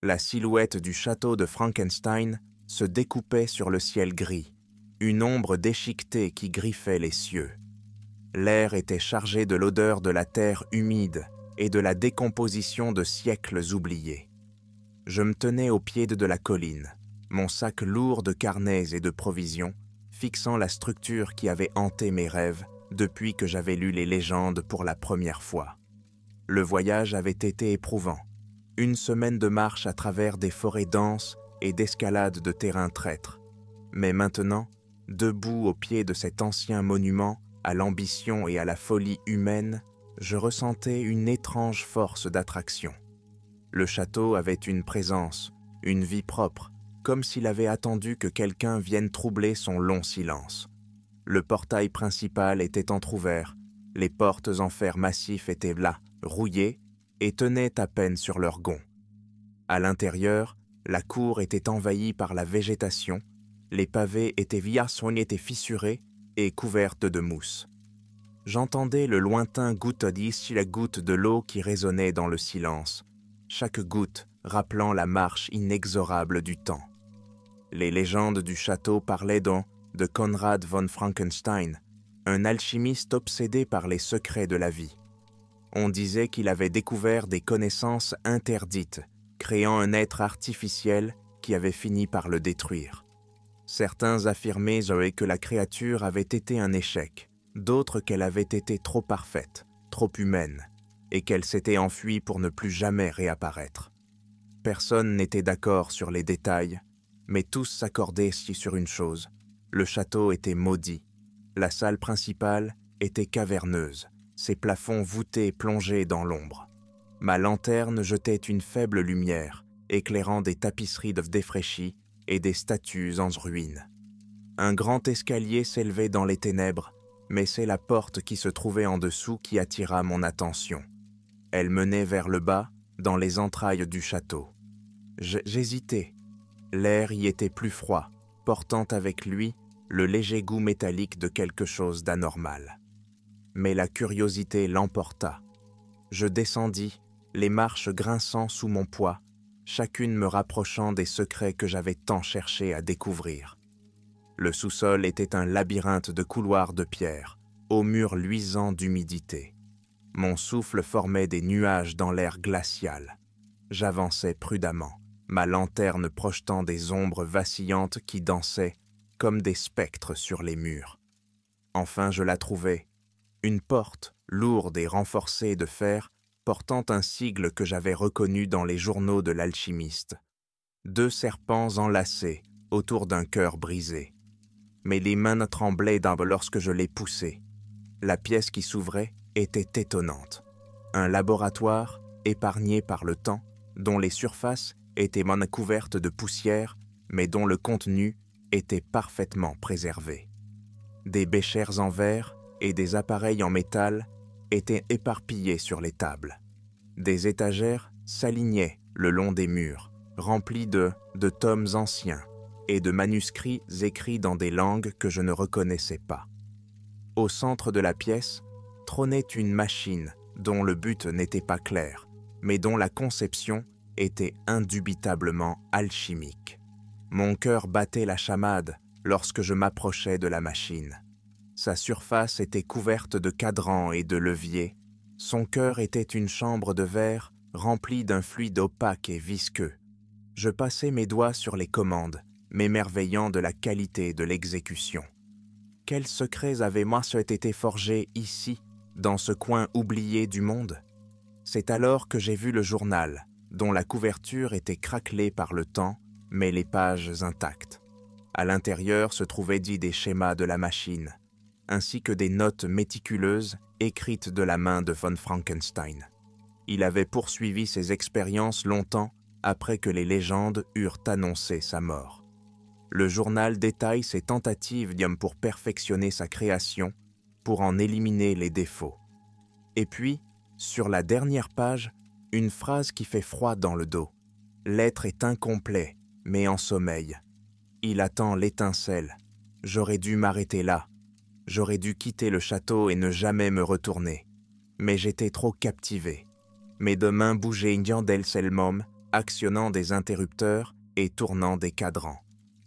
La silhouette du château de Frankenstein se découpait sur le ciel gris, une ombre déchiquetée qui griffait les cieux. L'air était chargé de l'odeur de la terre humide et de la décomposition de siècles oubliés. Je me tenais au pied de la colline, mon sac lourd de carnets et de provisions, fixant la structure qui avait hanté mes rêves depuis que j'avais lu les légendes pour la première fois. Le voyage avait été éprouvant. Une semaine de marche à travers des forêts denses et d'escalade de terrains traîtres. Mais maintenant, debout au pied de cet ancien monument à l'ambition et à la folie humaine, je ressentais une étrange force d'attraction. Le château avait une présence, une vie propre, comme s'il avait attendu que quelqu'un vienne troubler son long silence. Le portail principal était entrouvert, les portes en fer massif étaient là, rouillées, et tenaient à peine sur leurs gonds. À l'intérieur, la cour était envahie par la végétation, les pavés étaient vieillissants et fissurés et couvertes de mousse. J'entendais le lointain gouttadis, la goutte de l'eau qui résonnait dans le silence, chaque goutte rappelant la marche inexorable du temps. Les légendes du château parlaient donc de Konrad von Frankenstein, un alchimiste obsédé par les secrets de la vie. On disait qu'il avait découvert des connaissances interdites, créant un être artificiel qui avait fini par le détruire. Certains affirmaient que la créature avait été un échec, d'autres qu'elle avait été trop parfaite, trop humaine, et qu'elle s'était enfuie pour ne plus jamais réapparaître. Personne n'était d'accord sur les détails, mais tous s'accordaient sur une chose. Le château était maudit. La salle principale était caverneuse, ses plafonds voûtés plongés dans l'ombre. Ma lanterne jetait une faible lumière, éclairant des tapisseries défraîchies et des statues en ruine. Un grand escalier s'élevait dans les ténèbres, mais c'est la porte qui se trouvait en dessous qui attira mon attention. Elle menait vers le bas, dans les entrailles du château. J'hésitais. L'air y était plus froid, portant avec lui le léger goût métallique de quelque chose d'anormal. Mais la curiosité l'emporta. Je descendis, les marches grinçant sous mon poids, chacune me rapprochant des secrets que j'avais tant cherché à découvrir. Le sous-sol était un labyrinthe de couloirs de pierre, aux murs luisants d'humidité. Mon souffle formait des nuages dans l'air glacial. J'avançais prudemment, ma lanterne projetant des ombres vacillantes qui dansaient comme des spectres sur les murs. Enfin je la trouvai, une porte, lourde et renforcée de fer, portant un sigle que j'avais reconnu dans les journaux de l'alchimiste. 2 serpents enlacés autour d'un cœur brisé. Mais les mains tremblaient lorsque je les poussais. La pièce qui s'ouvrait était étonnante. Un laboratoire épargné par le temps, dont les surfaces étaient couvertes de poussière, mais dont le contenu était parfaitement préservé. Des béchères en verre et des appareils en métal étaient éparpillés sur les tables. Des étagères s'alignaient le long des murs, remplis de tomes anciens et de manuscrits écrits dans des langues que je ne reconnaissais pas. Au centre de la pièce trônait une machine dont le but n'était pas clair, mais dont la conception était indubitablement alchimique. Mon cœur battait la chamade lorsque je m'approchais de la machine. Sa surface était couverte de cadrans et de leviers. Son cœur était une chambre de verre remplie d'un fluide opaque et visqueux. Je passais mes doigts sur les commandes, m'émerveillant de la qualité de l'exécution. Quels secrets avaient-moi été forgés ici, dans ce coin oublié du monde? C'est alors que j'ai vu le journal, dont la couverture était craquelée par le temps, mais les pages intactes. À l'intérieur se trouvaient des schémas de la machine, ainsi que des notes méticuleuses écrites de la main de von Frankenstein. Il avait poursuivi ses expériences longtemps après que les légendes eurent annoncé sa mort. Le journal détaille ses tentatives pour perfectionner sa création, pour en éliminer les défauts. Et puis, sur la dernière page, une phrase qui fait froid dans le dos. L'être est incomplet, mais en sommeil. Il attend l'étincelle. J'aurais dû m'arrêter là. J'aurais dû quitter le château et ne jamais me retourner. Mais j'étais trop captivé. Mes deux mains bougeaient del selmom actionnant des interrupteurs et tournant des cadrans.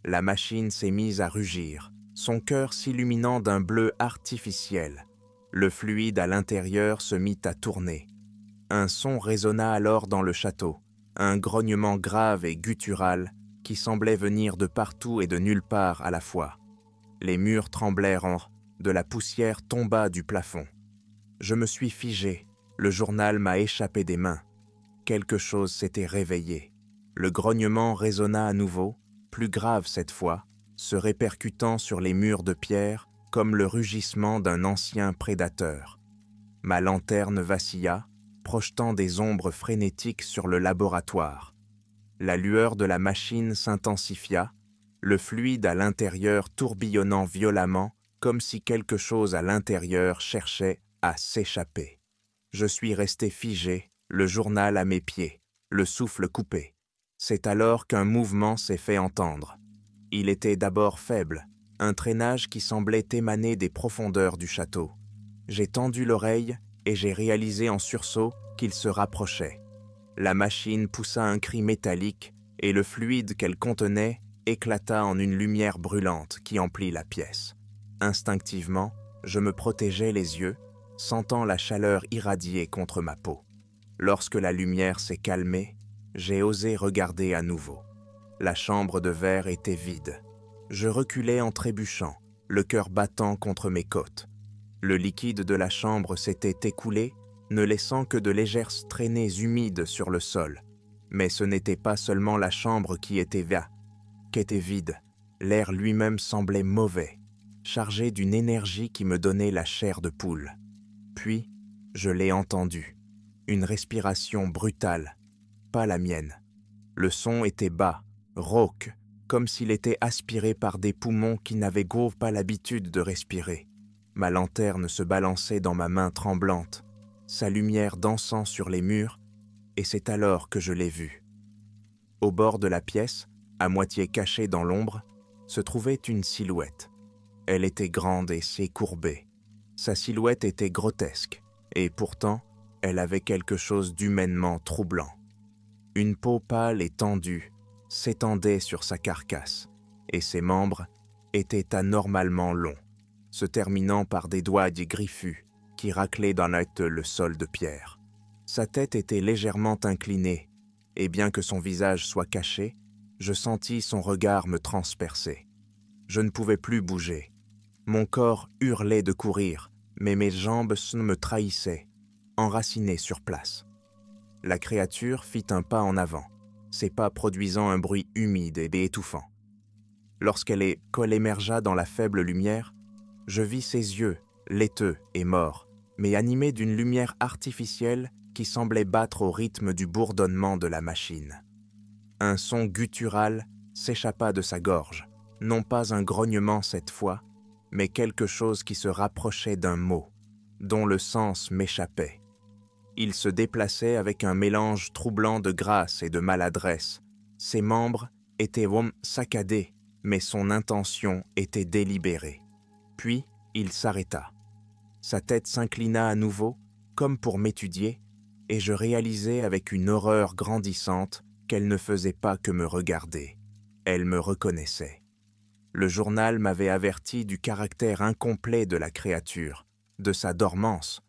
La machine s'est mise à rugir, son cœur s'illuminant d'un bleu artificiel. Le fluide à l'intérieur se mit à tourner. Un son résonna alors dans le château, un grognement grave et guttural qui semblait venir de partout et de nulle part à la fois. Les murs tremblèrent, de la poussière tomba du plafond. Je me suis figé, le journal m'a échappé des mains. Quelque chose s'était réveillé. Le grognement résonna à nouveau, plus grave cette fois, se répercutant sur les murs de pierre comme le rugissement d'un ancien prédateur. Ma lanterne vacilla, projetant des ombres frénétiques sur le laboratoire. La lueur de la machine s'intensifia, le fluide à l'intérieur tourbillonnant violemment, comme si quelque chose à l'intérieur cherchait à s'échapper. Je suis resté figé, le journal à mes pieds, le souffle coupé. C'est alors qu'un mouvement s'est fait entendre. Il était d'abord faible, un traînage qui semblait émaner des profondeurs du château. J'ai tendu l'oreille et j'ai réalisé en sursaut qu'il se rapprochait. La machine poussa un cri métallique et le fluide qu'elle contenait éclata en une lumière brûlante qui emplit la pièce. Instinctivement, je me protégeai les yeux, sentant la chaleur irradier contre ma peau. Lorsque la lumière s'est calmée, j'ai osé regarder à nouveau. La chambre de verre était vide. Je reculais en trébuchant, le cœur battant contre mes côtes. Le liquide de la chambre s'était écoulé, ne laissant que de légères traînées humides sur le sol. Mais ce n'était pas seulement la chambre qui était vide. L'air lui-même semblait mauvais, chargé d'une énergie qui me donnait la chair de poule. Puis, je l'ai entendu. Une respiration brutale, pas la mienne. Le son était bas, rauque, comme s'il était aspiré par des poumons qui n'avaient pas l'habitude de respirer. Ma lanterne se balançait dans ma main tremblante, sa lumière dansant sur les murs, et c'est alors que je l'ai vue. Au bord de la pièce, à moitié cachée dans l'ombre, se trouvait une silhouette. Elle était grande et s'écourbait. Sa silhouette était grotesque, et pourtant, elle avait quelque chose d'humainement troublant. Une peau pâle et tendue s'étendait sur sa carcasse, et ses membres étaient anormalement longs, se terminant par des doigts griffus qui raclaient dans le sol de pierre. Sa tête était légèrement inclinée, et bien que son visage soit caché, je sentis son regard me transpercer. Je ne pouvais plus bouger. Mon corps hurlait de courir, mais mes jambes me trahissaient, enracinées sur place. La créature fit un pas en avant, ses pas produisant un bruit humide et étouffant. Lorsqu'elle émergea dans la faible lumière, je vis ses yeux, laiteux et morts, mais animés d'une lumière artificielle qui semblait battre au rythme du bourdonnement de la machine. Un son guttural s'échappa de sa gorge, non pas un grognement cette fois, mais quelque chose qui se rapprochait d'un mot, dont le sens m'échappait. Il se déplaçait avec un mélange troublant de grâce et de maladresse. Ses membres étaient saccadés, mais son intention était délibérée. Puis, il s'arrêta. Sa tête s'inclina à nouveau, comme pour m'étudier, et je réalisai avec une horreur grandissante qu'elle ne faisait pas que me regarder. Elle me reconnaissait. Le journal m'avait averti du caractère incomplet de la créature, de sa dormance,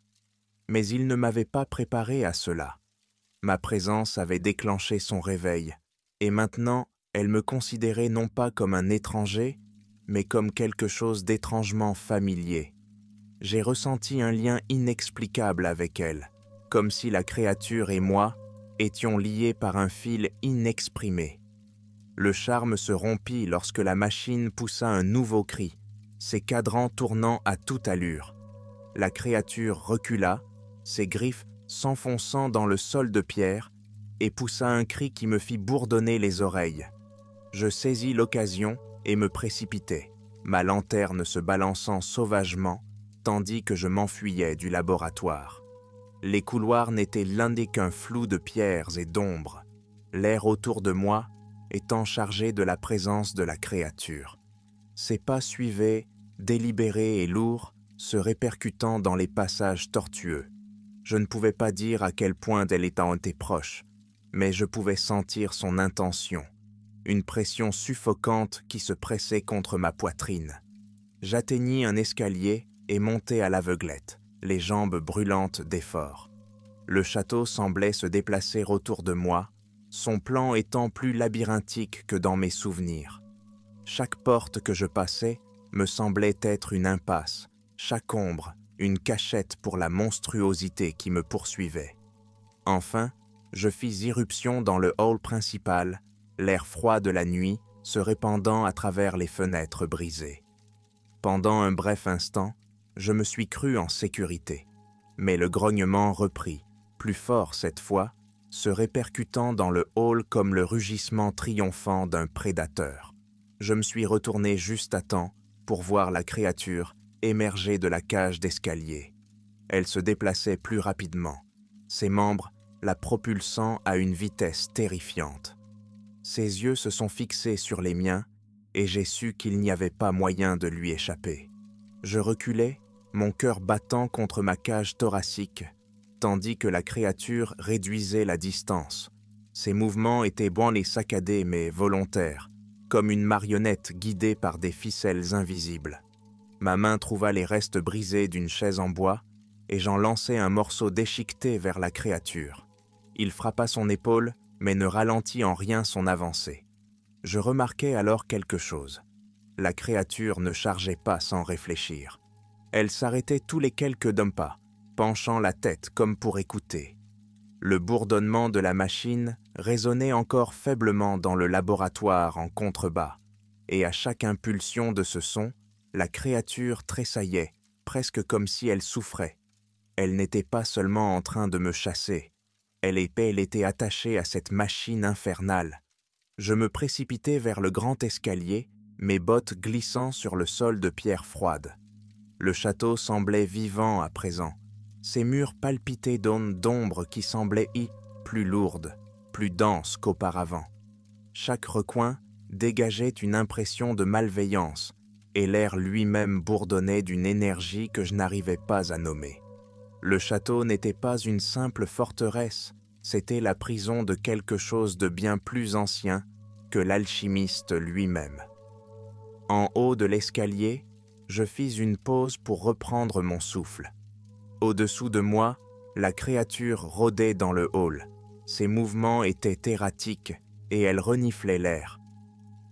mais il ne m'avait pas préparé à cela. Ma présence avait déclenché son réveil, et maintenant elle me considérait non pas comme un étranger, mais comme quelque chose d'étrangement familier. J'ai ressenti un lien inexplicable avec elle, comme si la créature et moi étions liés par un fil inexprimé. Le charme se rompit lorsque la machine poussa un nouveau cri, ses cadrans tournant à toute allure. La créature recula, ses griffes s'enfonçant dans le sol de pierre, et poussa un cri qui me fit bourdonner les oreilles. Je saisis l'occasion et me précipitai, ma lanterne se balançant sauvagement, tandis que je m'enfuyais du laboratoire. Les couloirs n'étaient l'un qu'un flou de pierres et d'ombres, l'air autour de moi étant chargé de la présence de la créature. Ses pas suivaient, délibérés et lourds, se répercutant dans les passages tortueux. Je ne pouvais pas dire à quel point elle était proche, mais je pouvais sentir son intention, une pression suffocante qui se pressait contre ma poitrine. J'atteignis un escalier et montai à l'aveuglette, les jambes brûlantes d'effort. Le château semblait se déplacer autour de moi, son plan étant plus labyrinthique que dans mes souvenirs. Chaque porte que je passais me semblait être une impasse, chaque ombre une cachette pour la monstruosité qui me poursuivait. Enfin, je fis irruption dans le hall principal, l'air froid de la nuit se répandant à travers les fenêtres brisées. Pendant un bref instant, je me suis cru en sécurité, mais le grognement reprit, plus fort cette fois, se répercutant dans le hall comme le rugissement triomphant d'un prédateur. Je me suis retourné juste à temps pour voir la créature émerger de la cage d'escalier. Elle se déplaçait plus rapidement, ses membres la propulsant à une vitesse terrifiante. Ses yeux se sont fixés sur les miens et j'ai su qu'il n'y avait pas moyen de lui échapper. Je reculais, mon cœur battant contre ma cage thoracique, tandis que la créature réduisait la distance. Ses mouvements étaient branlés saccadés mais volontaires, comme une marionnette guidée par des ficelles invisibles. Ma main trouva les restes brisés d'une chaise en bois et j'en lançai un morceau déchiqueté vers la créature. Il frappa son épaule, mais ne ralentit en rien son avancée. Je remarquai alors quelque chose. La créature ne chargeait pas sans réfléchir. Elle s'arrêtait tous les quelques pas, penchant la tête comme pour écouter. Le bourdonnement de la machine résonnait encore faiblement dans le laboratoire en contrebas, et à chaque impulsion de ce son, la créature tressaillait, presque comme si elle souffrait. Elle n'était pas seulement en train de me chasser, elle était attachée à cette machine infernale. Je me précipitai vers le grand escalier, mes bottes glissant sur le sol de pierre froide. Le château semblait vivant à présent, ses murs palpitaient d'ondes d'ombre qui semblaient plus lourdes, plus denses qu'auparavant. Chaque recoin dégageait une impression de malveillance, et l'air lui-même bourdonnait d'une énergie que je n'arrivais pas à nommer. Le château n'était pas une simple forteresse, c'était la prison de quelque chose de bien plus ancien que l'alchimiste lui-même. En haut de l'escalier, je fis une pause pour reprendre mon souffle. Au-dessous de moi, la créature rôdait dans le hall. Ses mouvements étaient erratiques et elle reniflait l'air.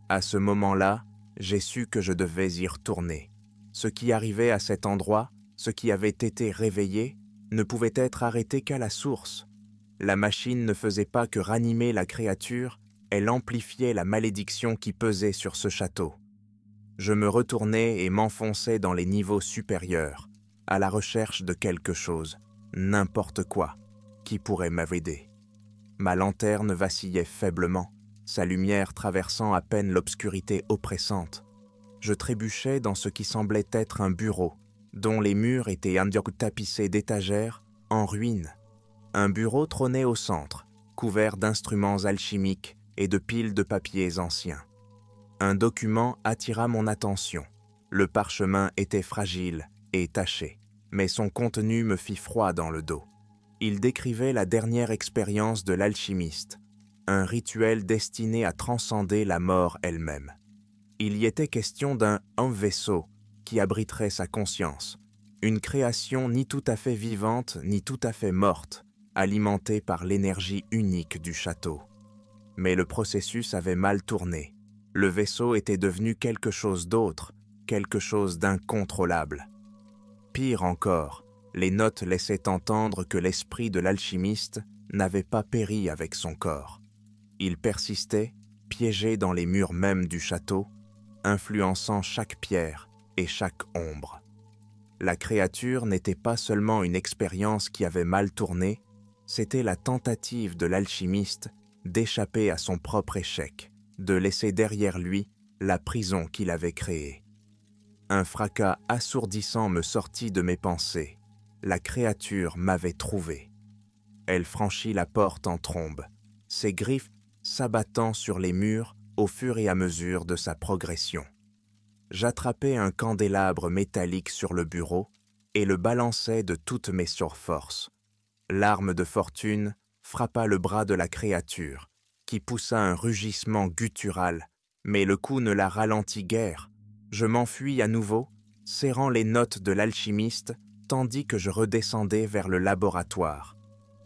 À ce moment-là, j'ai su que je devais y retourner. Ce qui arrivait à cet endroit, ce qui avait été réveillé, ne pouvait être arrêté qu'à la source. La machine ne faisait pas que ranimer la créature, elle amplifiait la malédiction qui pesait sur ce château. Je me retournai et m'enfonçai dans les niveaux supérieurs, à la recherche de quelque chose, n'importe quoi, qui pourrait m'aider. Ma lanterne vacillait faiblement, sa lumière traversant à peine l'obscurité oppressante. Je trébuchais dans ce qui semblait être un bureau, dont les murs étaient tapissés d'étagères, en ruine. Un bureau trônait au centre, couvert d'instruments alchimiques et de piles de papiers anciens. Un document attira mon attention. Le parchemin était fragile et taché, mais son contenu me fit froid dans le dos. Il décrivait la dernière expérience de l'alchimiste, un rituel destiné à transcender la mort elle-même. Il y était question d'un vaisseau qui abriterait sa conscience, une création ni tout à fait vivante ni tout à fait morte, alimentée par l'énergie unique du château. Mais le processus avait mal tourné. Le vaisseau était devenu quelque chose d'autre, quelque chose d'incontrôlable. Pire encore, les notes laissaient entendre que l'esprit de l'alchimiste n'avait pas péri avec son corps. Il persistait, piégé dans les murs mêmes du château, influençant chaque pierre et chaque ombre. La créature n'était pas seulement une expérience qui avait mal tourné, c'était la tentative de l'alchimiste d'échapper à son propre échec, de laisser derrière lui la prison qu'il avait créée. Un fracas assourdissant me sortit de mes pensées. La créature m'avait trouvé. Elle franchit la porte en trombe, ses griffes s'abattant sur les murs au fur et à mesure de sa progression. J'attrapais un candélabre métallique sur le bureau et le balançais de toutes mes surforces. L'arme de fortune frappa le bras de la créature, qui poussa un rugissement guttural, mais le coup ne la ralentit guère. Je m'enfuis à nouveau, serrant les notes de l'alchimiste, tandis que je redescendais vers le laboratoire.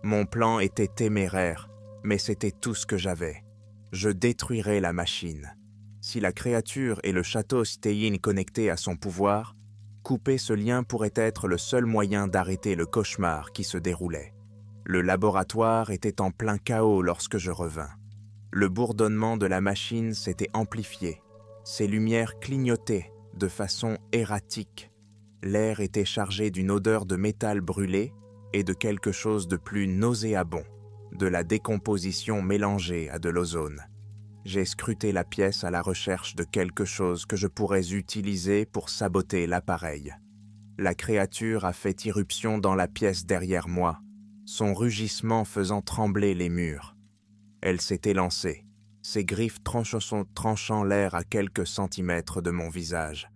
Mon plan était téméraire, mais c'était tout ce que j'avais. Je détruirais la machine. Si la créature et le château Stein connectés à son pouvoir, couper ce lien pourrait être le seul moyen d'arrêter le cauchemar qui se déroulait. Le laboratoire était en plein chaos lorsque je revins. Le bourdonnement de la machine s'était amplifié. Ses lumières clignotaient de façon erratique. L'air était chargé d'une odeur de métal brûlé et de quelque chose de plus nauséabond, de la décomposition mélangée à de l'ozone. J'ai scruté la pièce à la recherche de quelque chose que je pourrais utiliser pour saboter l'appareil. La créature a fait irruption dans la pièce derrière moi, son rugissement faisant trembler les murs. Elle s'est élancée, ses griffes tranchant l'air à quelques centimètres de mon visage.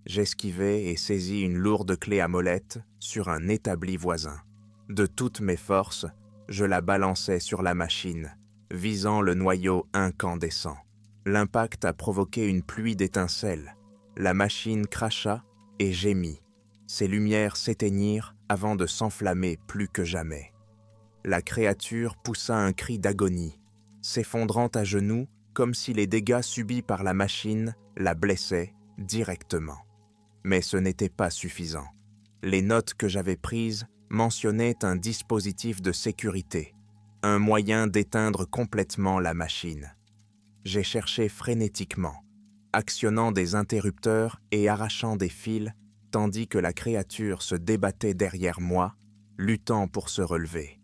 J'esquivai et saisis une lourde clé à molette sur un établi voisin. De toutes mes forces, je la balançai sur la machine, visant le noyau incandescent. L'impact a provoqué une pluie d'étincelles. La machine cracha et gémit. Ses lumières s'éteignirent avant de s'enflammer plus que jamais. La créature poussa un cri d'agonie, s'effondrant à genoux comme si les dégâts subis par la machine la blessaient directement. Mais ce n'était pas suffisant. Les notes que j'avais prises mentionnaient un dispositif de sécurité, un moyen d'éteindre complètement la machine. J'ai cherché frénétiquement, actionnant des interrupteurs et arrachant des fils, tandis que la créature se débattait derrière moi, luttant pour se relever.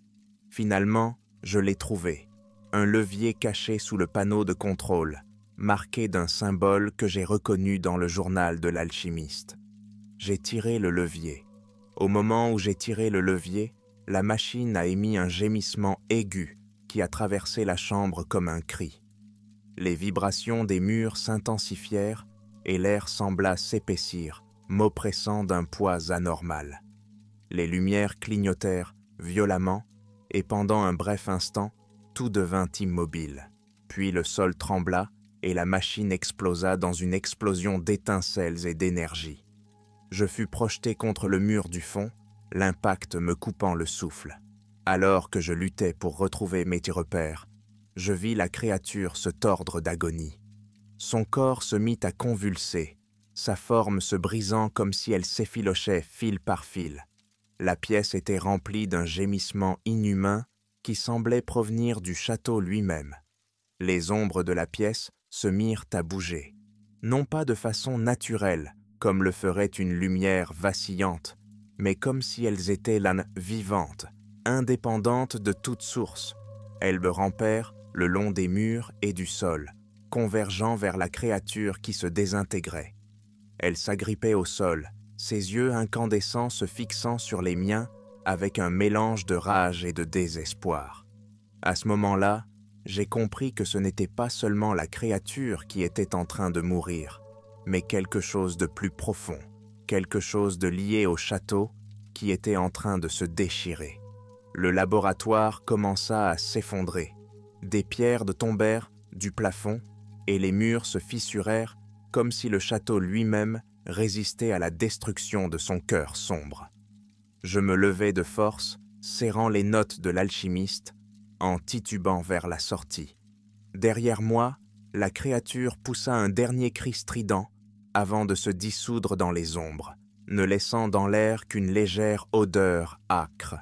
Finalement, je l'ai trouvé, un levier caché sous le panneau de contrôle, marqué d'un symbole que j'ai reconnu dans le journal de l'alchimiste. J'ai tiré le levier. Au moment où j'ai tiré le levier, la machine a émis un gémissement aigu qui a traversé la chambre comme un cri. Les vibrations des murs s'intensifièrent et l'air sembla s'épaissir, m'oppressant d'un poids anormal. Les lumières clignotèrent violemment et pendant un bref instant, tout devint immobile. Puis le sol trembla et la machine explosa dans une explosion d'étincelles et d'énergie. Je fus projeté contre le mur du fond, l'impact me coupant le souffle. Alors que je luttais pour retrouver mes repères, je vis la créature se tordre d'agonie. Son corps se mit à convulser, sa forme se brisant comme si elle s'effilochait fil par fil. La pièce était remplie d'un gémissement inhumain qui semblait provenir du château lui-même. Les ombres de la pièce se mirent à bouger, non pas de façon naturelle, comme le ferait une lumière vacillante, mais comme si elles étaient là vivantes, indépendantes de toute source. Elles me rampèrent le long des murs et du sol, convergeant vers la créature qui se désintégrait. Elle s'agrippait au sol, ses yeux incandescents se fixant sur les miens avec un mélange de rage et de désespoir. À ce moment-là, j'ai compris que ce n'était pas seulement la créature qui était en train de mourir, mais quelque chose de plus profond, quelque chose de lié au château qui était en train de se déchirer. Le laboratoire commença à s'effondrer. Des pierres tombèrent du plafond et les murs se fissurèrent comme si le château lui-même résistait à la destruction de son cœur sombre. Je me levai de force, serrant les notes de l'alchimiste, en titubant vers la sortie. Derrière moi, la créature poussa un dernier cri strident avant de se dissoudre dans les ombres, ne laissant dans l'air qu'une légère odeur âcre.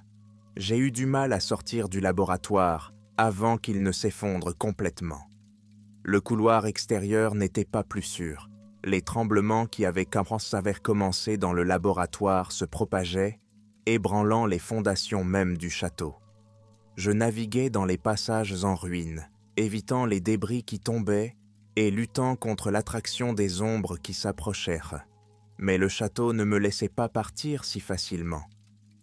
J'ai eu du mal à sortir du laboratoire avant qu'il ne s'effondre complètement. Le couloir extérieur n'était pas plus sûr. Les tremblements qui avaient commencé dans le laboratoire se propageaient, ébranlant les fondations même du château. Je naviguais dans les passages en ruine, évitant les débris qui tombaient et luttant contre l'attraction des ombres qui s'approchèrent. Mais le château ne me laissait pas partir si facilement.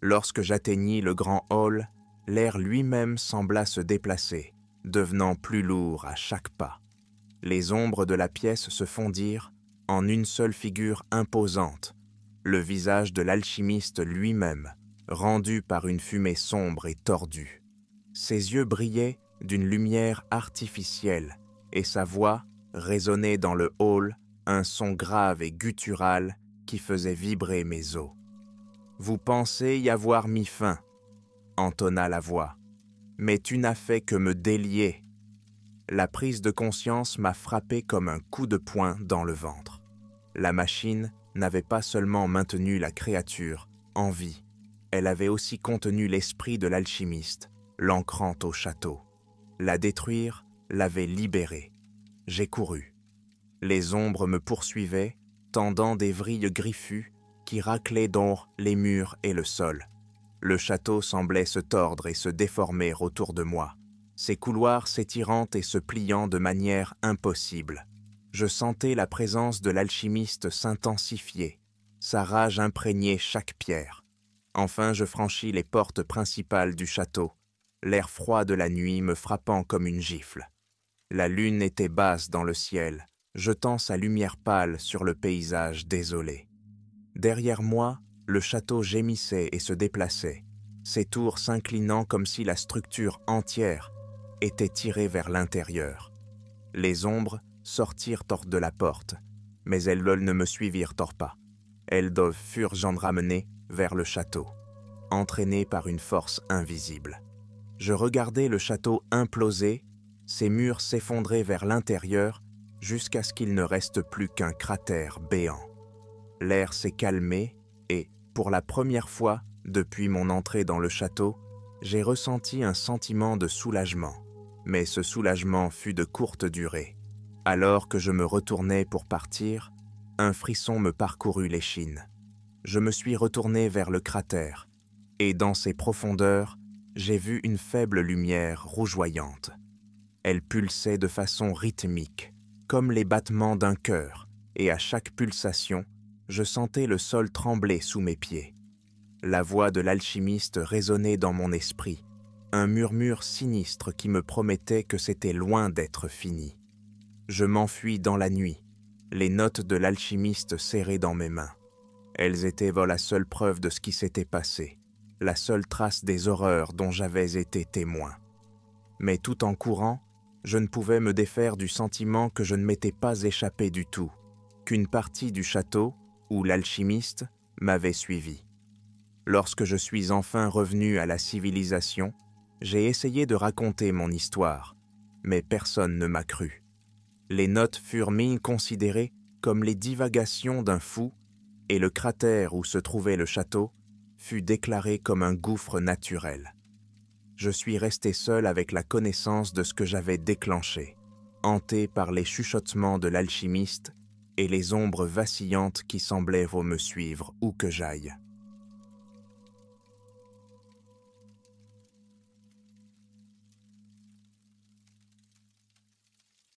Lorsque j'atteignis le grand hall, l'air lui-même sembla se déplacer, devenant plus lourd à chaque pas. Les ombres de la pièce se fondirent en une seule figure imposante, le visage de l'alchimiste lui-même, rendu par une fumée sombre et tordue. Ses yeux brillaient d'une lumière artificielle et sa voix résonnait dans le hall, un son grave et guttural qui faisait vibrer mes os. « Vous pensez y avoir mis fin » entonna la voix. « Mais tu n'as fait que me délier. » La prise de conscience m'a frappé comme un coup de poing dans le ventre. La machine n'avait pas seulement maintenu la créature en vie, elle avait aussi contenu l'esprit de l'alchimiste, l'ancrant au château. La détruire l'avait libérée. J'ai couru. Les ombres me poursuivaient, tendant des vrilles griffues qui raclaient dans les murs et le sol. Le château semblait se tordre et se déformer autour de moi, ses couloirs s'étirant et se pliant de manière impossible. Je sentais la présence de l'alchimiste s'intensifier, sa rage imprégner chaque pierre. Enfin, je franchis les portes principales du château, l'air froid de la nuit me frappant comme une gifle. La lune était basse dans le ciel, jetant sa lumière pâle sur le paysage désolé. Derrière moi, le château gémissait et se déplaçait, ses tours s'inclinant comme si la structure entière était tirée vers l'intérieur. Les ombres sortirent hors de la porte, mais elles ne me suivirent pas. Elles furent ramenées vers le château, entraînées par une force invisible. Je regardais le château imploser, ses murs s'effondrer vers l'intérieur jusqu'à ce qu'il ne reste plus qu'un cratère béant. L'air s'est calmé et, pour la première fois depuis mon entrée dans le château, j'ai ressenti un sentiment de soulagement. Mais ce soulagement fut de courte durée. Alors que je me retournais pour partir, un frisson me parcourut l'échine. Je me suis retourné vers le cratère, et dans ses profondeurs, j'ai vu une faible lumière rougeoyante. Elle pulsait de façon rythmique, comme les battements d'un cœur, et à chaque pulsation, je sentais le sol trembler sous mes pieds. La voix de l'alchimiste résonnait dans mon esprit, un murmure sinistre qui me promettait que c'était loin d'être fini. Je m'enfuis dans la nuit, les notes de l'alchimiste serrées dans mes mains. Elles étaient la seule preuve de ce qui s'était passé, la seule trace des horreurs dont j'avais été témoin. Mais tout en courant, je ne pouvais me défaire du sentiment que je ne m'étais pas échappé du tout, qu'une partie du château, où l'alchimiste, m'avait suivi. Lorsque je suis enfin revenu à la civilisation, j'ai essayé de raconter mon histoire, mais personne ne m'a cru. Les notes furent considérées comme les divagations d'un fou, et le cratère où se trouvait le château fut déclaré comme un gouffre naturel. Je suis resté seul avec la connaissance de ce que j'avais déclenché, hanté par les chuchotements de l'alchimiste et les ombres vacillantes qui semblaient me suivre où que j'aille.